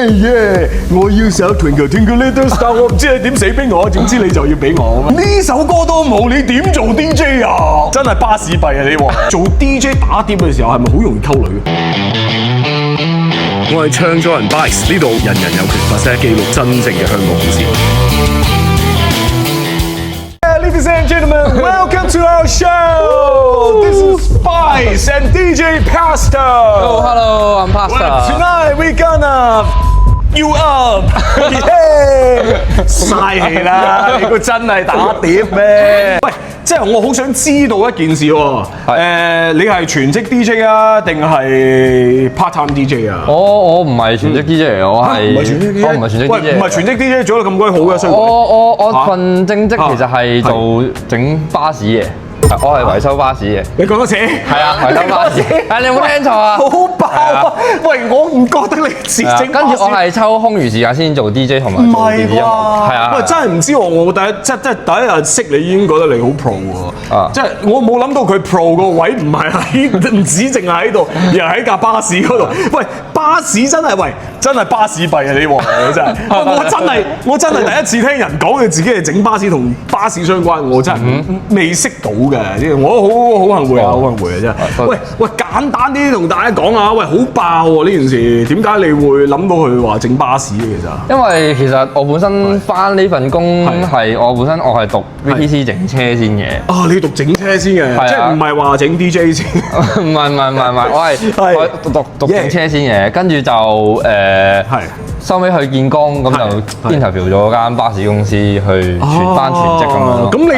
耶！我要首 Twinkle Twinkle Little Star， 我唔知你點死俾我，總之你就要俾我。呢首歌都冇，你點做 DJ 啊？真係巴士幣啊！你話做 DJ 打碟嘅時候係咪好容易溝女？我係唱咗人 Bice， 呢度人人有權發聲，記錄真正嘅香港故事。Ladies and gentlemen, welcome to our show. This is Bice and DJ Pastor. Oh, hello, I'm Pastor. Well, tonight we gonna you up. 嘥氣啦！你估真係打碟咩？喂，即係我好想知道一件事喎。你係全職 DJ 啊，定係 part time DJ 啊？我唔係全職 DJ 嚟，我係唔係全職 DJ。我唔係全職 DJ。喂，唔係全職 DJ 做得咁鬼好嘅，衰鬼。我份正職其實係做整巴士嘅。我係維修巴士嘅。你講多次。係啊，維修巴士。係你有冇聽錯啊？好爆啊！喂，我唔覺得你似整巴士。跟住我係抽空餘時間先做 DJ 同埋做電子音樂。係啊。喂，真係唔知喎！我第一日識你已經覺得你好 pro 喎。即係我冇諗到佢 pro 個位唔係喺唔止淨係喺度，而係喺架巴士嗰度。喂，巴士真係巴士幣啊！你話真係。我真係第一次聽人講佢自己係整巴士同巴士相關，我真係未識到嘅。我好幸會啊，好幸會啊真係。喂，簡單啲同大家講下，喂，好爆喎呢件事，點解你會諗到佢話整巴士嘅其實？因為其實我本身返呢份工係我係讀 VTC 整車先嘅。啊，你讀整車先嘅，即係唔係話整 DJ 先？唔係，我讀整車先嘅，跟住就收尾去見工，咁就 interview 咗間巴士公司去全職咁樣。咁你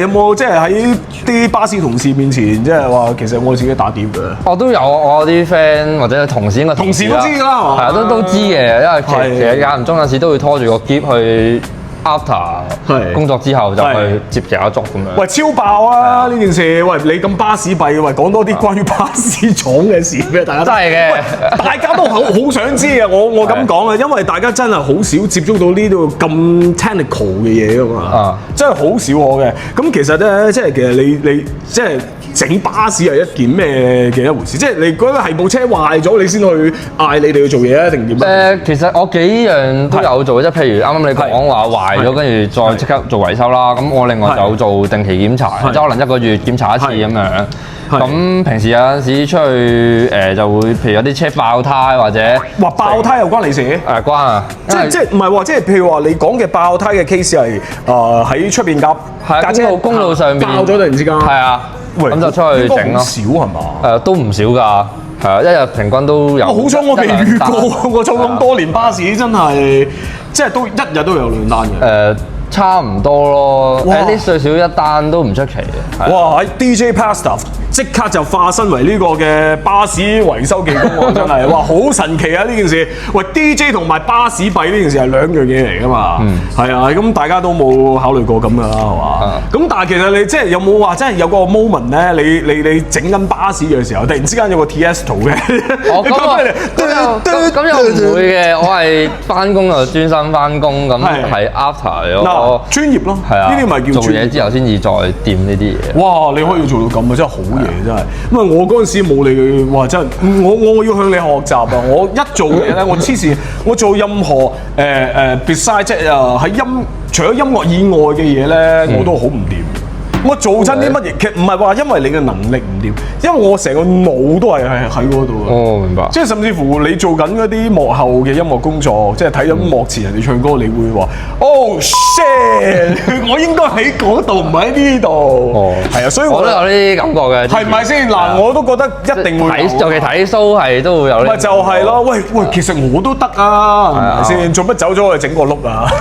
有冇即係喺啲巴士同事面前，即係話其實我自己打碟嘅？我都有，我啲 friend 或者同事應該同事都知㗎啦，係嘛？係啊，都知嘅，因為其實間唔中有時都會拖住個篋去 after 工作之後就去接其他 job 咁樣。喂，超爆啊呢件事！喂，你咁巴士幣，喂，講多啲關於巴士廠嘅事俾大家。真係嘅，大家都好想知啊！我咁講啊，因為大家真係好少接觸到呢度咁 technical 嘅嘢㗎嘛，真係好少我嘅。咁其實咧，即係其實你即係整巴士係一件咩嘅一回事？即係你覺得係部車壞咗，你先去嗌你哋去做嘢啊，定點啊？其實我幾樣都有做，即係譬如啱啱你講話壞咗，跟住再即刻做維修啦。咁我另外就做定期檢查，即係可能1個月檢查一次咁樣。咁平時有陣時出去就會，譬如有啲車爆胎或者話爆胎又關你事？關啊！即係唔係話即係譬如話你講嘅爆胎嘅 case 係喺出邊架車公路上邊爆咗突然之間。係啊，咁就出去整咯。少係嘛？都唔少㗎。係啊，一日平均都有。好彩我未遇過，我做咁多年巴士真係，即係都一日都有2單嘅。差唔多咯，呢最少一單都唔出奇嘅。哇！喺 DJ Pastor 即刻就化身為呢個嘅巴士維修技工喎，真係哇好神奇啊呢件事！喂 DJ 同埋巴士幣呢件事係2樣嘢嚟㗎嘛？係啊，咁大家都冇考慮過咁㗎啦，係嘛？咁但係其實你即係有冇話真係有個 moment 咧？你整緊巴士嘅時候，突然之間有個 Tiesto 嘅，咁又唔會嘅，我係返工就專心返工，咁係 after 咗。專業咯，係啊，呢啲咪叫做嘢之後先至再掂呢啲嘢。哇！你可以做到咁啊，真係好嘢真係。因為我嗰陣時冇你，哇！真係我要向你學習啊！我一做嘢咧，我黐線，我做任何beside 即係除咗音樂以外嘅嘢咧，我都好唔掂。我做親啲乜嘢？其實唔係話因為你嘅能力唔掂，因為我成個腦都係喺嗰度。哦，明白。即係甚至乎你做緊嗰啲幕後嘅音樂工作，即係睇緊幕前人哋唱歌，你會話：Oh shit！ 我應該喺嗰度，唔喺呢度。哦，係啊，所以我都有呢啲感覺嘅。係咪先？嗱，我都覺得一定會睇，尤其睇 show 係都會有呢。咪就係咯，喂，其實我都得啊，係咪先？做乜走咗去整個碌啊？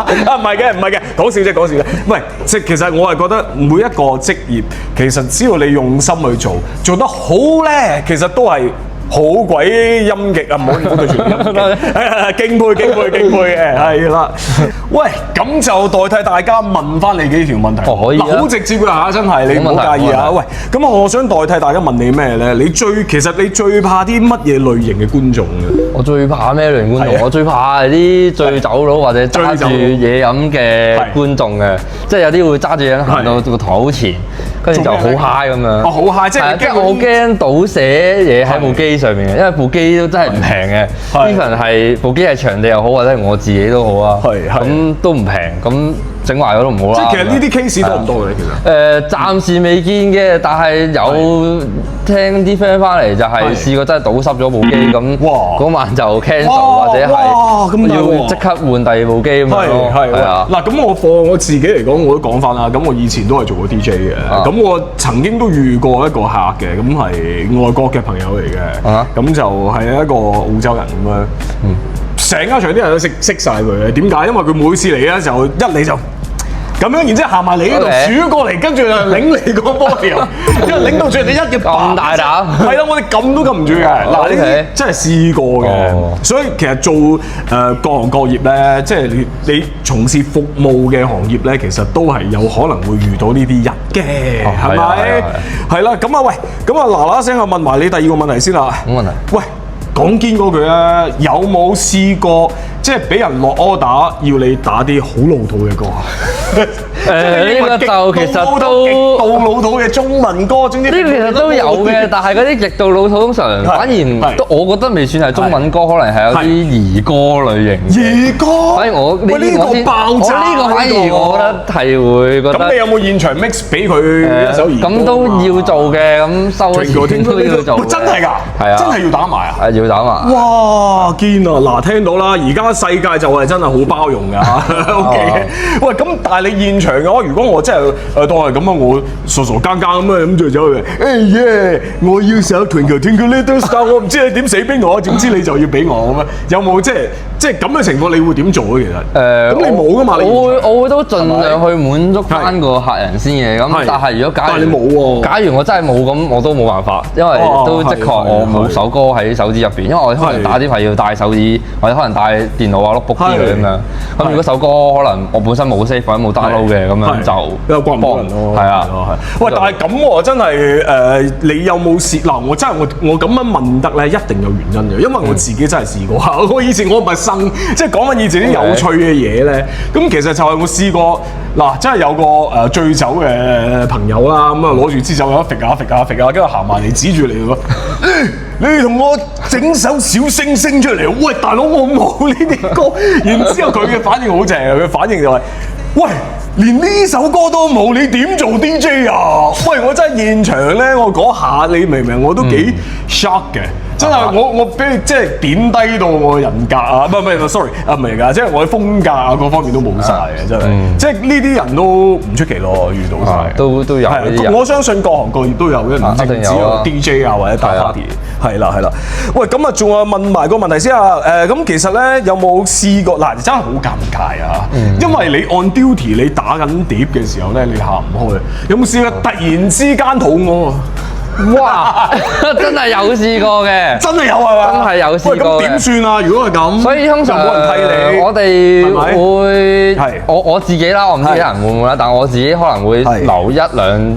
唔係嘅，講笑啫。唔係，即係其實我係覺得每一個職業，其實只要你用心去做得好咧，其實都係好鬼陰極啊！唔好對住敬佩嘅，係啦。喂，咁就代替大家問翻你幾條問題。可以啊。好直接㗎嚇，真係你唔好介意啊。喂，咁我想代替大家問你咩咧？其實你最怕啲乜嘢類型嘅觀眾嘅？我最怕咩類型觀眾？我最怕係啲醉酒佬或者揸住嘢飲嘅觀眾嘅，即係有啲會揸住嘢行到個台好前。跟住就好 high 咁樣。哦，好 high， 即係我好驚倒瀉嘢喺部機上面嘅，因為部機都真係唔平嘅。even 係部機係場地又好，或者係我自己都好啊。咁都唔平，咁整壞咗都唔好啦。即係其實呢啲 case 多唔多嘅咧？其實暫時未見嘅，但係有聽啲 friend 翻嚟就係試過真係倒濕咗部機咁，嗰晚就 cancel 或者係要即刻換第二部機咁樣咯。係啊。嗱，咁我放我自己嚟講，我都講翻啦。咁我以前都係做過 DJ 嘅，咁我曾經都遇過一個客嘅，咁係外國嘅朋友嚟嘅，咁就係一個澳洲人咁樣，成間場啲人都識晒佢嘅。點解？因為佢每次嚟咧就一嚟就咁樣，然之後行埋嚟呢度鼠過嚟，跟住就擰你個波條，因為擰到最後你一嘢咁大膽，係啦，我哋撳都撳唔住嘅。嗱，呢啲真係試過嘅，所以其實做各行各業咧，即係你從事服務嘅行業咧，其實都係有可能會遇到呢啲人嘅，係咪？係啦，咁啊喂，咁啊嗱嗱聲我問埋你第二個問題先啦。冇問題。喂，講堅嗰句啊，有冇試過即係俾人落 order 要你打啲好老土嘅歌啊？呢個就其實都極度老土嘅中文歌，總之呢個其實都有嘅，但係嗰啲極度老土通常反而都我覺得未算係中文歌，可能係有啲兒歌類型。兒歌，反而我呢個爆炸，呢個反而我覺得係會覺得。咁你有冇現場 mix 俾佢一首兒歌？咁都要做嘅，咁收錢都要做。真係㗎，係啊，真係要打埋啊！係要打埋。哇，堅啊！嗱，聽到啦，而家世界就係真係好包容㗎。OK，喂，咁但係你現場嘅話，如果我真係當係咁啊，我傻傻更更咁啊，咁就走去，我要首 Twinkle Twinkle Little Star， 我唔知你點死俾我，總之你就要俾我咁啊？有冇即係咁嘅情況？你會點做啊？其實咁你冇㗎嘛？我會都盡量去滿足翻個客人先嘅。咁但係如果假如你冇喎，假如我真係冇咁，我都冇辦法，因為都的確我冇首歌喺手指入邊，因為我可能打啲係要帶手指，或者可能帶電腦啊 notebook 啲咁樣。咁如果首歌可能我本身冇 save 或者冇 download 嘅咁樣就比較關唔到人咯。係啊，喂，但係咁我真係你有冇試嗱？我真係我咁樣問得咧，一定有原因嘅，因為我自己真係試過。我以前我唔係生，即係講緊以前啲有趣嘅嘢咧。咁其實就係我試過嗱，真係有個醉酒嘅朋友啦，咁啊攞住支酒咁揈下揈下揈下，跟住行埋嚟指住你喎。你同我整首小星星出嚟，喂，大佬，我冇呢啲歌。然之後佢嘅反應好正，佢反應就係，喂，連呢首歌都冇，你點做 DJ 啊？喂，我真係現場咧，我嗰下你明唔明？我都幾 shock 嘅。真係我俾你即係點低到我人格啊！唔係 sorry 啊，唔係㗎，即係我嘅風格啊各方面都冇晒嘅，真係。即係呢啲人都唔出奇咯，遇到晒。都有呢啲人。我相信各行各業都有嘅，唔淨只有 DJ 啊或者大 party。係啦。喂，咁啊，仲有問埋個問題先啊。咁其實咧有冇試過嗱？真係好尷尬啊！因為你 on duty 你打緊碟嘅時候咧，你行唔開。有冇試過突然之間肚餓啊？哇！真係有試過嘅，真係有係嘛？真係有試過嘅。咁點算啊？如果係咁，所以通常冇人替你。我哋會我自己啦，我唔知啲人會唔會啦，但我自己可能會留一兩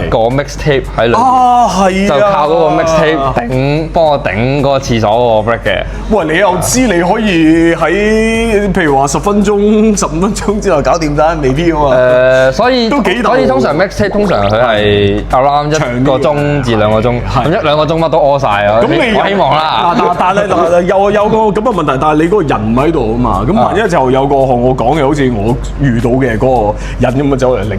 個 mixtape 喺裏邊，就靠嗰個 mixtape 幫我頂嗰個廁所嗰個 break 嘅。喂，你又知你可以喺譬如話10分鐘、15分鐘之後搞掂晒，未必啊嘛。所以都幾大。所以通常 mixtape 通常佢係 around 1個鐘至2個鐘，咁1、2個鐘乜都屙晒啊！咁我希望啦。但係有個咁嘅問題，但係你嗰個人唔喺度啊嘛。咁萬一就有個學我講嘅，好似我遇到嘅嗰個人咁啊走嚟領，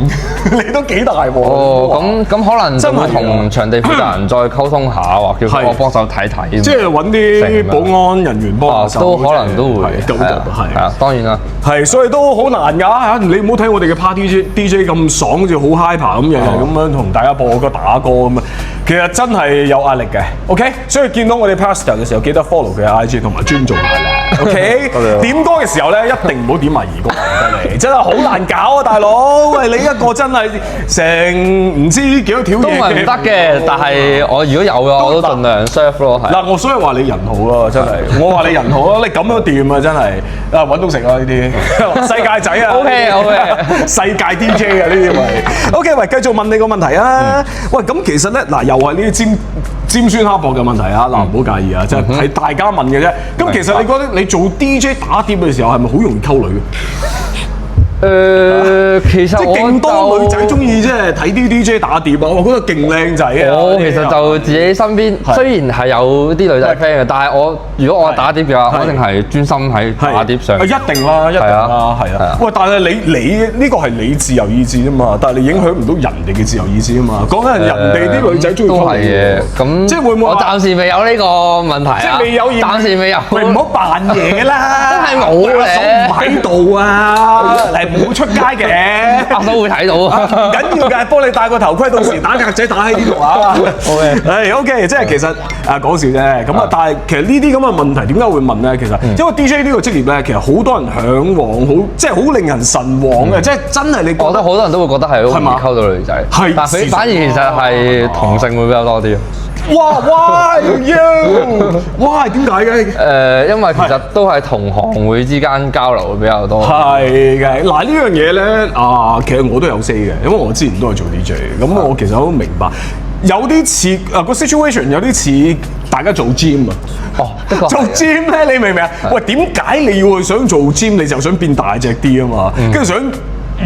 你都幾大喎。咁可能就會同場地負責人再溝通下，或叫我幫手睇睇。即係揾啲保安人員幫手。都可能都會。係啊，當然啦。係，所以都好難㗎嚇。你唔好睇我哋嘅 party DJ 咁爽，好似好 hyper 咁樣咁樣同大家播歌打歌咁啊。其實真係有壓力嘅。OK， 所以見到我哋 Pastor 嘅時候，記得 follow 佢嘅 IG 同埋尊重佢啦。OK， 點歌嘅時候咧，一定唔好點埋兒歌嚟，真係好難搞啊，大佬！喂，你一個真係成唔知幾多條嘢都唔得嘅。但係我如果有嘅，我都盡量 serve 咯。嗱，我所以話你人好咯，真係。我話你人好咯，你咁樣掂啊，真係啊揾到食啊呢啲世界仔啊。OK， 世界 DJ 啊呢啲咪。OK， 喂，繼續問你個問題啊。喂，咁其實咧嗱，又係呢啲尖酸刻薄嘅問題啊！嗱，唔好介意啊，即係大家問嘅啫。咁其實你覺得你做 DJ 打碟嘅時候係咪好容易溝女嘅？其實即係勁多女仔中意即係睇啲 DJ 打碟啊，我覺得勁靚仔啊！我其實就自己身邊雖然係有啲女仔 friend 嘅，但係如果我打碟嘅話，我一定係專心喺打碟上。一定啦，係啊！喂，但係你呢個係你自由意志啫嘛，但係你影響唔到人哋嘅自由意志啊嘛。講緊人哋啲女仔中意都係嘅，咁即係會唔會？我暫時未有呢個問題即係未有，暫時未有。喂，唔好扮嘢啦！真係冇嘅，阿嫂唔喺度啊！你唔好出街嘅。阿嫂會睇到啊！唔緊要嘅，幫你戴個頭盔，到時打格仔打喺呢度啊！OK，即係其實講笑啫。咁啊，但係其實呢啲咁嘅問題點解會問咧？其實因為 DJ 呢個職業咧，其實好多人嚮往，即係好令人神往嘅，即係真係你覺得。我覺得好多人都會覺得係好易溝到女仔，但係反而其實係同性會比較多啲。哇！哇！點解嘅？因為其實都係同行會之間交流會比較多。係嘅，嗱呢樣嘢咧其實我都有 say 嘅，因為我之前都係做 DJ，咁我其實都明白，有啲似個 situation 有啲似大家做 gym 啊。做 gym 咧，你明唔明啊？喂，點解你要去想做 gym？你就想變大隻啲啊嘛，跟住想。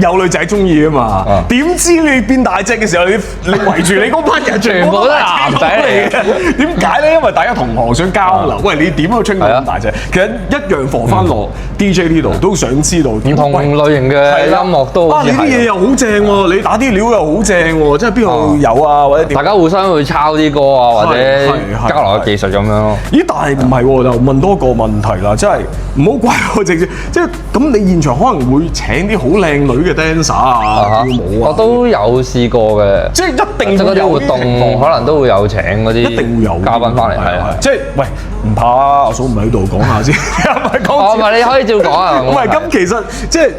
有女仔中意啊嘛，點知你變大隻嘅時候，你圍住你嗰班人全部都係男仔嚟嘅？點解咧？因為大家同行想交流。喂，你點去 train 咁大隻？其實一樣放翻落 DJ 呢度，都想知道唔同類型嘅音樂都你啲嘢又好正喎，你打啲料又好正喎，即係邊度有啊？或者大家互相會抄啲歌啊，或者交流嘅技術咁樣咯。咦？但係唔係喎？就問多個問題啦，即係唔好怪我直接，即係咁你現場可能會請啲好靚女嘅 dancer 啊，跳舞啊，我都有試過嘅，即係一定嗰啲活動可能都會有請嗰啲，一定會有嘉賓翻嚟，係即係喂唔怕啊，阿嫂唔喺度講下先，唔係你可以照講啊，唔係咁其實即係。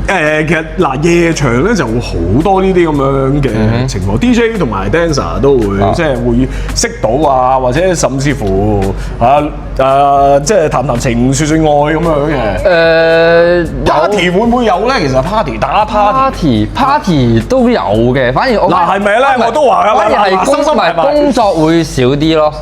其實嗱夜場咧就會好多呢啲咁樣嘅情況，DJ 同埋 dancer 都會即係會識到啊，或者甚至乎即係談情説愛咁樣嘅。party 會唔會有咧？其實 party 打 party 都有嘅，反而我嗱係咪咧？我都話反而係工作會少啲咯。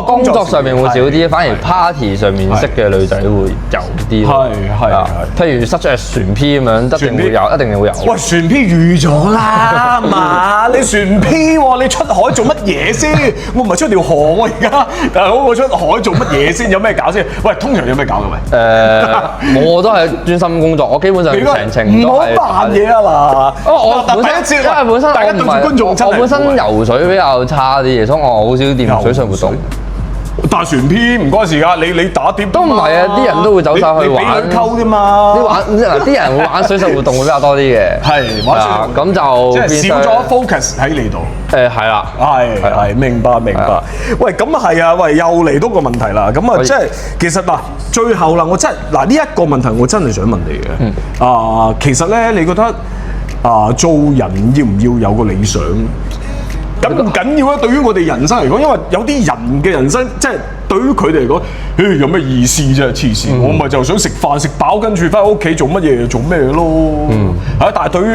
工作上面會少啲，反而 party 上面識嘅女仔會有啲。係。譬如塞咗船 P 咁樣。一定會有。喂，船 P 預咗啦嘛！你船 P 喎，你出海做乜嘢先？我唔係出條河喎而家，大佬我出海做乜嘢先？有咩搞先？喂，通常有咩搞嘅喂？我都係專心工作，我基本上成程都係。唔好扮嘢啊嘛！我本身因為本身大家對住觀眾真係我本身游水比較差啲嘅，所以我好少掂水上活動。但係船 P 唔關事㗎，你打碟都唔係啊！啲人都會走晒去玩，你俾佢溝啫嘛。啲人會玩水上活動會比較多啲嘅。係玩水咁就即係少咗 focus 喺你度。係啦，係明白。喂，咁啊係啊，喂又嚟多個問題啦。咁啊即係其實嗱，最後啦，我真係嗱呢一個問題我真係想問你嘅。其實咧，你覺得做人要唔要有個理想？咁唔緊要啊！對於我哋人生嚟講，因為有啲人嘅人生，即係對於佢哋嚟講，有咩意思啫？黐線！我咪就想食飯食飽，跟住翻屋企做乜嘢做咩咯？但係對於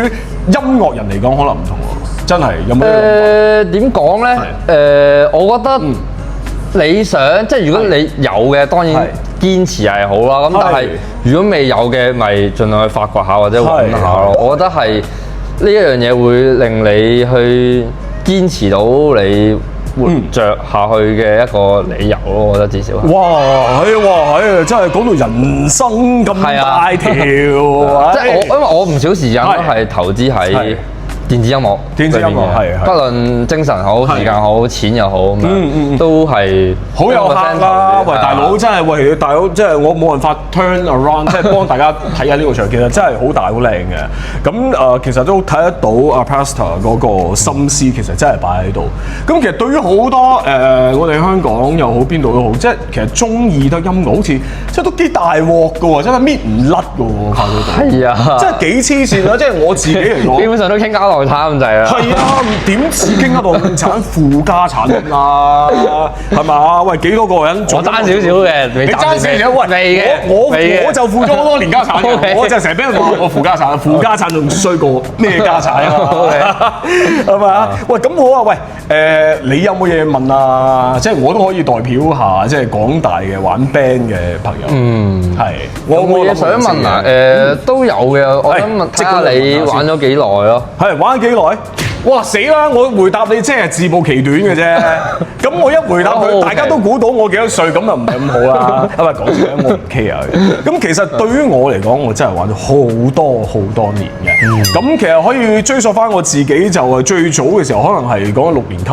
音樂人嚟講，可能唔同喎。真係有冇？點講咧？我覺得理想即係如果你有嘅，當然堅持係好啦。咁但係如果未有嘅，咪盡量去發掘下或者揾下咯。我覺得係呢一樣嘢會令你去堅持到你活着下去嘅一個理由咯，我覺得至少係。哇，真係講到人生咁大條，即係因為我唔少時間都係投資喺電子音樂係，不論精神好、時間好、錢又好咁樣，都係好有限啦。喂，大佬真係喂，大佬即係我冇辦法 turn around， 即係幫大家睇下呢個場，其實真係好大好靚嘅。咁其實都睇得到阿 Pastor 嗰個心思，其實真係擺喺度。咁其實對於好多我哋香港又好，邊度都好，即係其實中意得音樂，好似即係都幾大鑊㗎喎，真係搣唔甩㗎喎，靠到度。係啊，即係幾黐線啦！即係我自己嚟講，基本上都傾交房產咁滯啊！係啊，點止傾得房產負家產咁啦？係嘛？喂，幾多個人？我爭少少嘅，你爭少少，喂，未嘅，我就負咗好多年家產嘅，我就成日俾人話我負家產，負家產仲衰過咩家產啊？係嘛？喂，咁好啊，喂，你有冇嘢問啊？即係我都可以代表下，即係廣大嘅玩 band 嘅朋友。係。我冇嘢想問啊，都有嘅，我想問睇下你玩咗幾耐咯？係玩咗幾耐？哇死啦！我回答你即係自暴其短嘅啫。咁我一回答佢，大家都估到我幾多歲，咁就唔係咁好啦。係咪講笑我唔 care 嘅。咁其實對於我嚟講，我真係玩咗好多年嘅。咁其實可以追溯翻我自己，就係最早嘅時候，可能係講6年級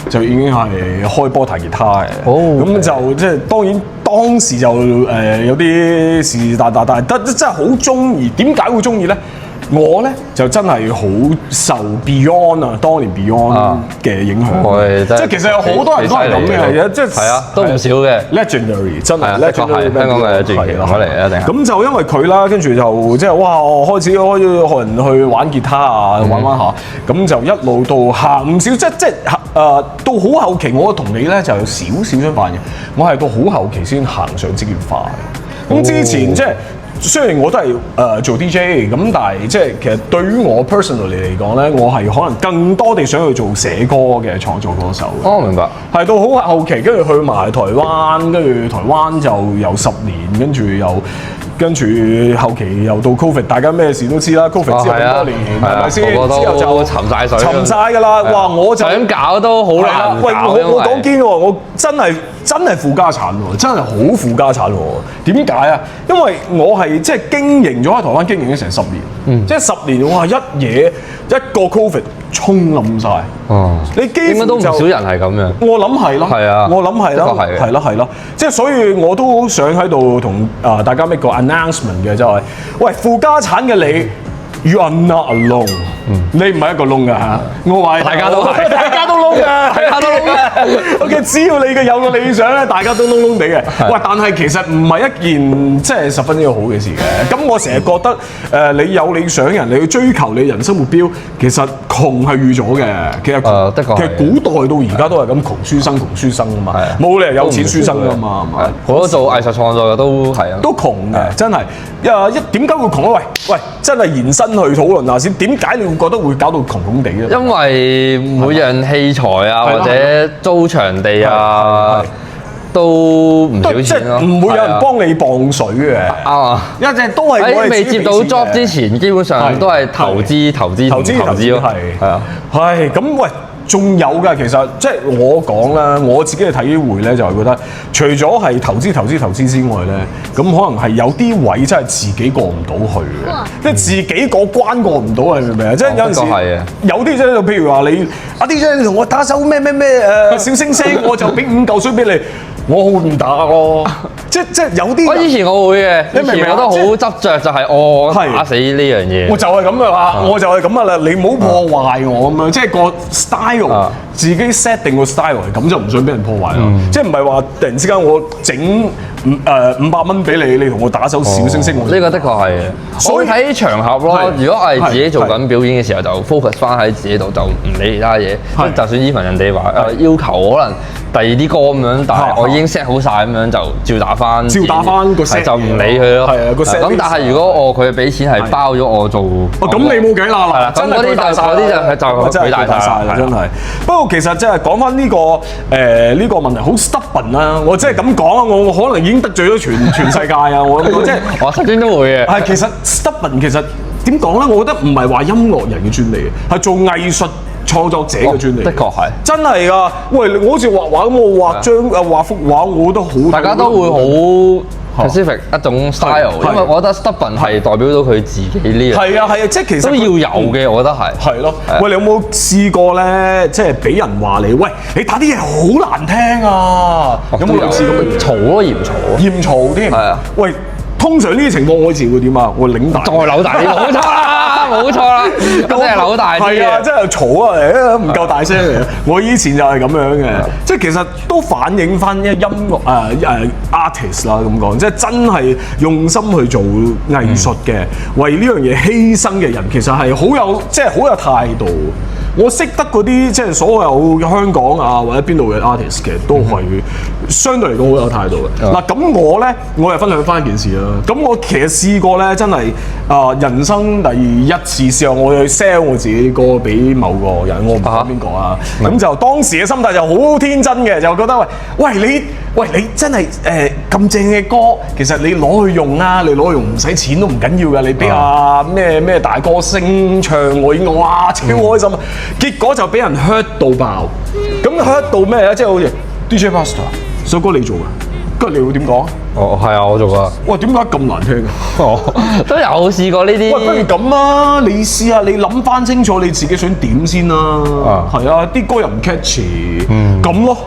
就已經係開波彈吉他嘅。咁就即係當然當時就有啲是但係真係好中意。點解會中意咧？我咧就真係好受 Beyond 啊，當年 Beyond 嘅影響。即係其實有好多人都係咁嘅，即係係啊，都唔少嘅 legendary 真係 legendary 香港嘅傳奇攞嚟一定係。咁就因為佢啦，跟住就即係哇，我開始學人去玩吉他啊，玩下，咁就一路到行唔少，即係到好後期，我同你咧就有少少相反嘅。我係到好後期先行上職業化嘅。咁之前即係。雖然我都係做 DJ 咁，但係即係其實對於我 personally 嚟講咧，我係可能更多地想去做寫歌嘅創作歌手。哦，明白。係到好後期，跟住去埋台灣，跟住台灣就有10年，跟住後期又到 Covid， 大家咩事都知啦。Covid 之後咁多年，係咪先？之後就沉晒水，沉晒㗎啦。哇！我就想搞都好難。喂，我講堅喎，我真係負家產喎，真係好負家產喎。點解啊？因為我係即係經營咗喺台灣經營咗成10年，即係10年哇！一個 Covid 沖冧晒。你基本都唔少人係咁樣。我諗係咯，係啊，我諗係咯，係咯，即係所以我都好想喺度同大家 make 個 announcement 嘅，就係喂負家產嘅你。You are not alone，你唔係一個窿㗎嚇，我話大家都係，大家都窿㗎，大家都窿嘅。OK， 只要你嘅有個理想咧，大家都窿窿地嘅。喂，但係其實唔係一件即係十分之好嘅事嘅。咁我成日覺得你有理想人，你去追求你人生目標，其實窮係預咗嘅。其實的確，其實古代到而家都係咁，窮書生啊嘛，冇理由有錢書生㗎嘛，係咪？好多做藝術創作嘅都係啊，都窮嘅，真係。點解會窮啊？喂，真係延伸去討論下先，點解你會覺得會搞到窮窮地咧？因為每樣器材啊，或者租場地啊，都唔少錢咯。唔會有人幫你磅水嘅。啱啊！一隻都係喺未接到 job 之前，基本上都係投資咯。係啊，係咁喂。仲有㗎，其實即係我講啦，我自己嘅體會咧，就係覺得除咗係投資之外咧，咁可能係有啲位真係自己過唔到去嘅，即係自己嗰關過唔到，你明唔明啊？即係有陣時有啲即係譬如話你阿 DJ 你同我打首咩小星星，我就俾5嚿水俾你。我會唔打咯，即係有啲。我以前我會嘅，以前我都好執着，就係我打死呢樣嘢。我就係咁嘅啦，我就係咁嘅啦，你唔好破壞我咁樣，即係個 style 自己 set 定個 style 係咁，就唔想俾人破壞咯。即係唔係話突然之間我整500蚊俾你，你同我打首小星星。呢個的確係嘅，所以睇場合咯。如果係自己做緊表演嘅時候，就 focus 翻喺自己度，就唔理其他嘢。就算 even 人哋話要求可能第二啲歌咁樣，但係我已經 set 好晒咁樣，就照打翻個 set，就唔理佢咯。係啊，個 set。咁但係如果佢俾錢係包咗我做，咁你冇計啦。係啦，咁嗰啲就佢大晒啦，真係。不過其實即係講翻呢個問題好 stubborn 啦。我即係咁講啊，我可能已經得罪咗全世界啊！我即係我身邊都會嘅。係其實 stubborn 其實點講咧？我覺得唔係話音樂人嘅專利，係做藝術創作者嘅專利。的確係真係㗎。喂，我好似畫畫咁，我畫幅畫，我覺得好。大家都會好 specific 一種 style，因為我覺得 stubborn 係代表到佢自己呢樣。係啊，即係其實都要有嘅，我覺得係。係咯。喂，你有冇試過咧？即係俾人話你，喂，你打啲嘢好難聽啊！有冇試過乜嘢？嘈咯，嫌嘈添。係啊。喂。通常呢啲情況我以前會點啊？我擰大，再扭大啲，冇錯啦，冇錯啦，咁即係扭大啲係啊，嘅。真係嘈啊，唔夠大聲嚟。我以前就係咁樣嘅，即係其實都反映翻音樂artist 啦咁講，即係真係用心去做藝術嘅，為呢樣嘢犧牲嘅人，其實係好有即係好有態度。我識得嗰啲即係所有香港啊或者邊度嘅 artist 嘅，都係相對嚟講好有態度嘅。嗱咁我咧，我又分享翻一件事啦。咁我其實試過咧，真係人生第一次試過我去 sell 我自己啲歌俾某個人，我唔講邊個啊。咁就當時嘅心態就好天真嘅，就覺得喂你真係咁正嘅歌，其實你攞去用啊，你攞去用唔使錢都唔緊要㗎，你俾咩大歌星唱我已經哇超開心。結果就俾人 hurt 到爆，咁 hurt 到咩咧？即係好似 DJ Pastor 首歌你做嘅，跟住你會點講？哦，係啊，我做啊。哇，點解咁難聽啊？哦，都有試過呢啲。喂，不如咁啊，你試下你諗翻清楚你自己想點先啦。係啊，啲歌又唔 catchy，咁咯。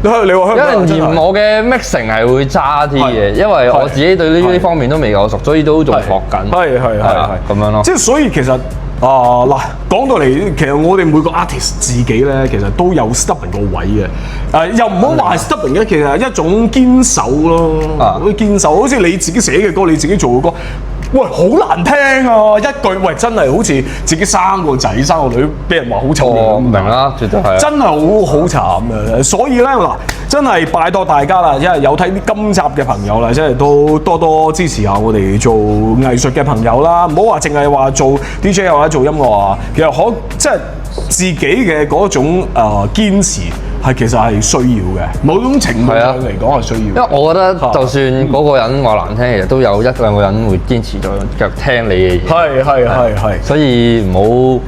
你話香港有人嫌我嘅 mixing 係會差啲嘅，因為我自己對呢啲方面都未夠熟，所以都仲學緊。係咁樣咯。即係所以其實。嗱，講到嚟，其實我哋每個 artist 自己咧，其實都有 stubborn 個位嘅。又唔好話 stubborn 嘅，其實係一種堅守咯。堅守，好似你自己寫嘅歌，你自己做嘅歌，喂，好難聽啊！一句喂，真係好似自己生個仔生個女，俾人話好醜樣。明啦，絕對係。真係好慘嘅，所以咧嗱，真係拜託大家啦，因為有睇啲今集嘅朋友啦，即係都多多支持下我哋做藝術嘅朋友啦，唔好話淨係話做 DJ 或者做音樂啊，其實即係自己嘅嗰種堅持係其實係需要嘅，某種程度上嚟講係需要。因為我覺得就算嗰個人話難聽，其實都有一兩個人會堅持咗腳聽你嘅嘢。係，所以唔好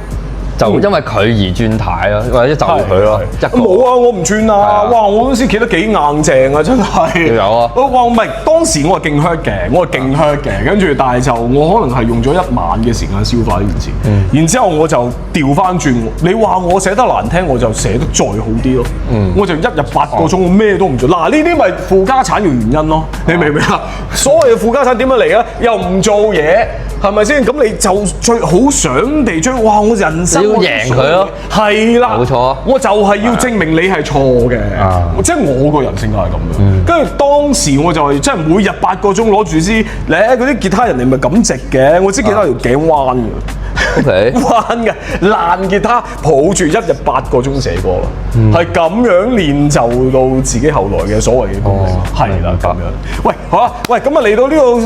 就因為佢而轉態咯，或者就佢咯。冇啊，我唔轉啊！哇，我嗰時企得幾硬正啊，真係。有啊！哇，唔係當時我係勁 hurt 嘅，跟住但係就我可能係用咗1晚嘅時間消化呢件事。然之後我就調翻轉，你話我寫得難聽，我就寫得再好啲咯。我就一日8個鐘，我咩都唔做。嗱，呢啲咪負家產嘅原因咯，你明唔明啊？所謂嘅負家產點樣嚟啊？又唔做嘢，係咪先？咁你就最好想地將我人生要贏佢咯，係啦，冇錯。我就係要證明你係錯嘅，即係我個人性格係咁樣。跟住當時我就係即係每日8個鐘攞住支嗰啲吉他，人哋咪咁直嘅，我支吉他條頸彎嘅。OK，彎嘅爛吉他，抱住一日8個鐘寫歌啦，係咁樣練就到自己後來嘅所謂嘅功力，係啦咁樣。喂，好啊，喂，咁啊嚟到呢度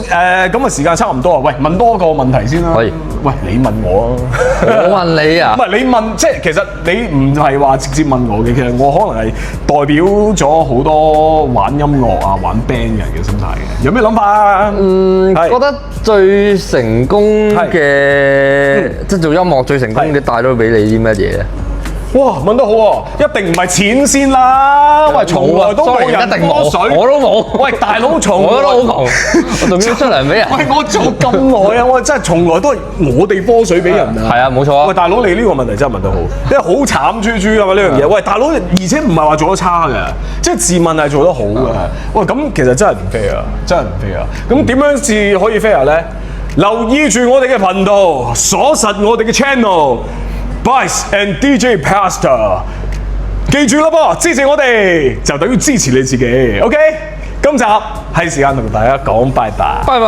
咁啊時間差唔多啊，喂，問多個問題先啦。可以。喂，你問我啊，我問你啊。唔係你問，即係其實你唔係話直接問我嘅，其實我可能係代表咗好多玩音樂啊、玩 band 人嘅心態嘅。有咩諗法啊？覺得最成功嘅，即係做音樂最成功嘅帶咗俾你啲乜嘢？哇，問得好喎，一定唔係錢先啦，喂，從來都冇人科水，我都冇。喂，大佬，我都好窮，我仲要出糧俾人。喂，我做咁耐啊，我真係從來都係我哋科水俾人啊。係啊，冇錯啊。喂，大佬，你呢個問題真係問得好，因為好慘豬豬㗎嘛呢樣嘢。喂，大佬，而且唔係話做得差嘅，即係自問係做得好嘅。喂，咁其實真係唔 fair 啊，真係唔 fair 啊。咁點樣至可以 fair 咧？留意住我哋嘅頻道，鎖實我哋嘅 channel。Vice and DJ Pastor， 記住啦噃，支持我哋就等於支持你自己。OK， 今集係時間同大家講拜拜，拜拜。